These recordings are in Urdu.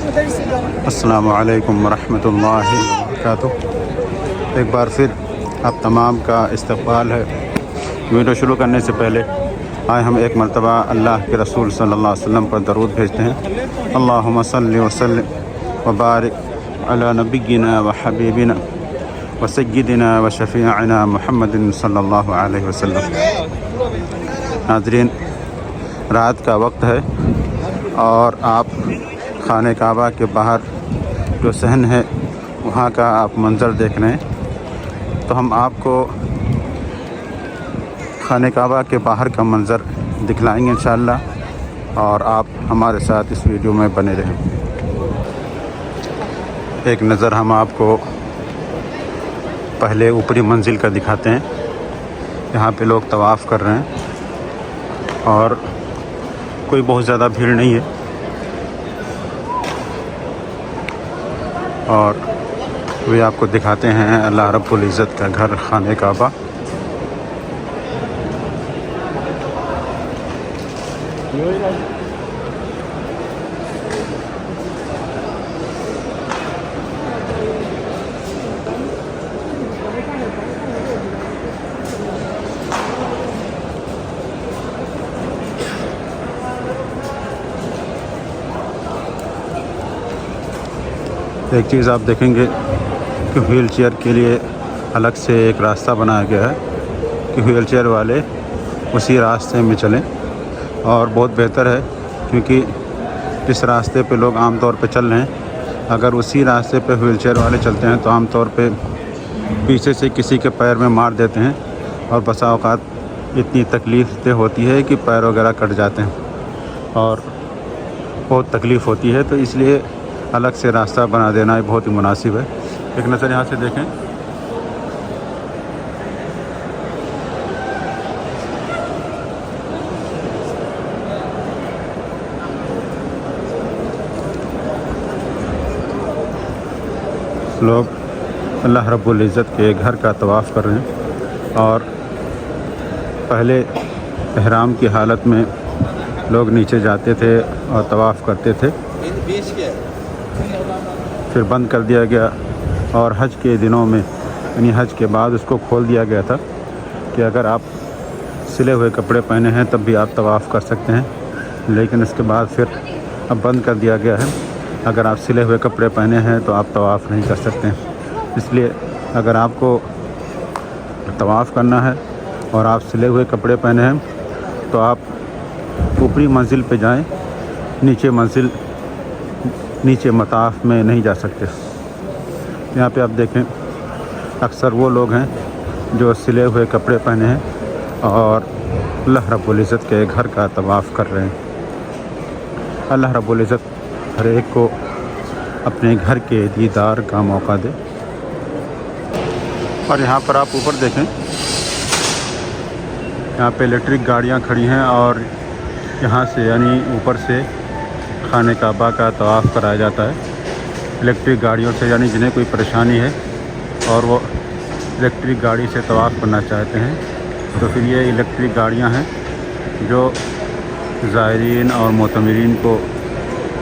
السلام علیکم ورحمۃ اللہ وبرکاتہ۔ ایک بار پھر آپ تمام کا استقبال ہے۔ ویڈیو شروع کرنے سے پہلے آئے ہم ایک مرتبہ اللہ کے رسول صلی اللہ علیہ وسلم پر درود بھیجتے ہیں۔ اللہم صلی وسلم وبارک علی نبینا و حبیبنا و سیدنا و شفیعنا محمد صلی اللہ علیہ وسلم۔ ناظرین، رات کا وقت ہے اور آپ خانہ کعبہ کے باہر جو صحن ہے وہاں کا آپ منظر دیکھ رہے ہیں، تو ہم آپ کو خانہ کعبہ کے باہر کا منظر دکھلائیں گے انشاءاللہ، اور آپ ہمارے ساتھ اس ویڈیو میں بنے رہیں۔ ایک نظر ہم آپ کو پہلے اوپری منزل کا دکھاتے ہیں۔ یہاں پہ لوگ طواف کر رہے ہیں اور کوئی بہت زیادہ بھیڑ نہیں ہے، اور وہ آپ کو دکھاتے ہیں اللہ رب العزت کا گھر خانہ کعبہ۔ ایک چیز آپ دیکھیں گے کہ وہیل چیئر کے لیے الگ سے ایک راستہ بنایا گیا ہے کہ وہیل چیئر والے اسی راستے میں چلیں، اور بہت بہتر ہے کیونکہ جس راستے پہ لوگ عام طور پہ چل رہے ہیں، اگر اسی راستے پہ وہیل چیئر والے چلتے ہیں تو عام طور پہ پیچھے سے کسی کے پیر میں مار دیتے ہیں، اور بسا اوقات اتنی تکلیف دہ ہوتی ہے کہ پیر وغیرہ کٹ جاتے ہیں اور بہت تکلیف ہوتی ہے، تو اس لیے الگ سے راستہ بنا دینا بہت ہی مناسب ہے۔ ایک نظر یہاں سے دیکھیں، لوگ اللہ رب العزت کے گھر کا طواف کر رہے ہیں، اور پہلے احرام کی حالت میں لوگ نیچے جاتے تھے اور طواف کرتے تھے، پھر بند کر دیا گیا، اور حج کے دنوں میں یعنی حج کے بعد اس کو کھول دیا گیا تھا کہ اگر آپ سلے ہوئے کپڑے پہنے ہیں تب بھی آپ طواف کر سکتے ہیں، لیکن اس کے بعد پھر اب بند کر دیا گیا ہے، اگر آپ سلے ہوئے کپڑے پہنے ہیں تو آپ طواف نہیں کر سکتے ہیں۔ اس لیے اگر آپ کو طواف کرنا ہے اور آپ سلے ہوئے کپڑے پہنے ہیں تو آپ اوپری منزل پہ جائیں، نیچے مطاف میں نہیں جا سکتے۔ یہاں پہ آپ دیکھیں اکثر وہ لوگ ہیں جو سلے ہوئے کپڑے پہنے ہیں اور اللہ رب العزت کے گھر کا طواف کر رہے ہیں۔ اللہ رب العزت ہر ایک کو اپنے گھر کے دیدار کا موقع دے۔ اور یہاں پر آپ اوپر دیکھیں، یہاں پہ الیکٹرک گاڑیاں کھڑی ہیں، اور یہاں سے یعنی اوپر سے خانہ کعبہ کا طواف کرایا جاتا ہے الیکٹرک گاڑیوں سے، یعنی جنہیں کوئی پریشانی ہے اور وہ الیکٹرک گاڑی سے طواف کرنا چاہتے ہیں تو پھر یہ الیکٹرک گاڑیاں ہیں جو زائرین اور معتمرین کو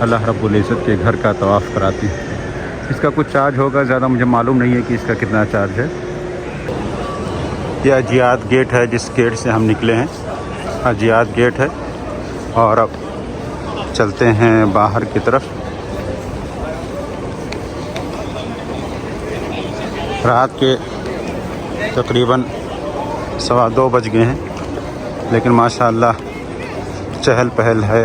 اللہ رب العزت کے گھر کا طواف کراتی ہیں۔ اس کا کچھ چارج ہوگا، زیادہ مجھے معلوم نہیں ہے کہ اس کا کتنا چارج ہے۔ یہ حجیات گیٹ ہے جس گیٹ سے ہم نکلے ہیں، حجیات گیٹ ہے، اور اب چلتے ہیں باہر کی طرف۔ رات کے تقریباً 2:15 بج گئے ہیں، لیکن ماشاءاللہ چہل پہل ہے،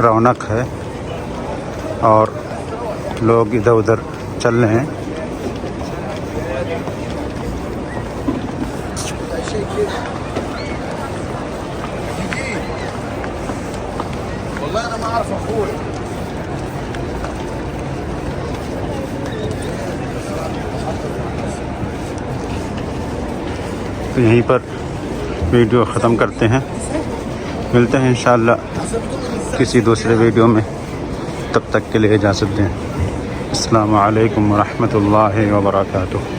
رونق ہے، اور لوگ ادھر ادھر چل رہے ہیں۔ تو یہیں پر ویڈیو ختم کرتے ہیں، ملتے ہیں انشاءاللہ کسی دوسرے ویڈیو میں، تب تک کے لیے اجازت دیں۔ السلام علیکم ورحمۃ اللہ وبرکاتہ۔